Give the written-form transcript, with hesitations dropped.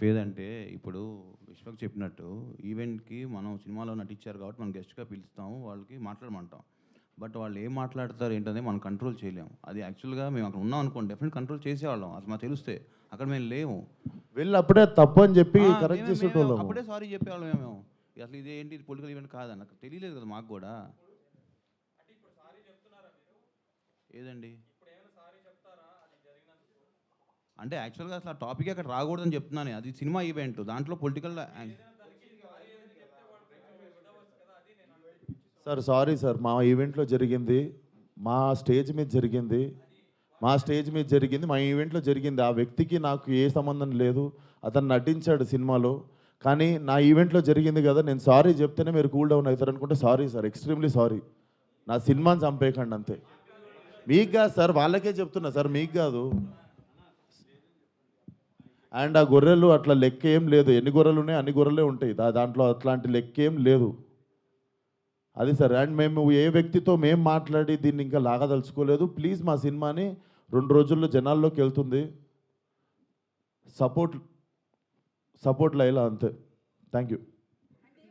చెప్పేదంటే ఇప్పుడు విశ్వక్ చెప్పినట్టు ఈవెంట్‌కి మనం సినిమాలో నటించారు కాబట్టి మనం గెస్ట్‌గా పిలుస్తాము. వాళ్ళకి మాట్లాడమంటాం. బట్ వాళ్ళు ఏం మాట్లాడతారు ఏంటనేది మనం కంట్రోల్ చేయలేము. అది యాక్చువల్‌గా మేము అక్కడ ఉన్నాం అనుకోండి డెఫినెట్ కంట్రోల్ చేసేవాళ్ళం. అసలు మాకు తెలుస్తే. అక్కడ మేము లేము. వీళ్ళు అప్పుడే తప్పు అని చెప్పి కరెక్ట్ మేమే చేసేటోళ్ళము. అప్పుడే సారీ చెప్పేవాళ్ళం మేము. అసలు ఇదేంటి ఇది పొలిటికల్ ఈవెంట్ కాదని. నాకు తెలియలేదు కదా మాకు కూడా. ఏదండి? అంటే యాక్చువల్‌గా అసలు ఆ టాపికే అక్కడ రాకూడదని చెప్తున్నాను. అది సినిమా ఈవెంట్. దాంట్లో పొలిటికల్ సార్ సారీ సార్, మా ఈవెంట్లో జరిగింది, మా స్టేజ్ మీద జరిగింది, మా ఈవెంట్లో జరిగింది. ఆ వ్యక్తికి నాకు ఏ సంబంధం లేదు. అతను నటించాడు సినిమాలో. కానీ నా ఈవెంట్లో జరిగింది కదా, నేను సారీ చెప్తేనే మీరు కూల్ డౌన్ అవుతారు అనుకుంటే సారీ సార్, ఎక్స్ట్రీమ్లీ సారీ. నా సినిమాని చంపేయకండి అంతే. మీకు కాదు సార్, వాళ్ళకే చెప్తున్నా సార్, మీకు కాదు. అండ్ ఆ గొర్రెలు అట్లా లెక్క ఏం లేదు. ఎన్ని గొర్రెలు ఉన్నాయి అన్ని గొర్రెలే ఉంటాయి. దాంట్లో అట్లాంటి లెక్క ఏం లేదు. అది సార్. అండ్ మేము ఏ వ్యక్తితో మేము మాట్లాడి దీన్ని ఇంకా లాగదలుచుకోలేదు. ప్లీజ్ మా సినిమాని 2 రోజుల్లో జనాల్లోకి వెళ్తుంది. సపోర్ట్ లైలా అంతే. Thank you.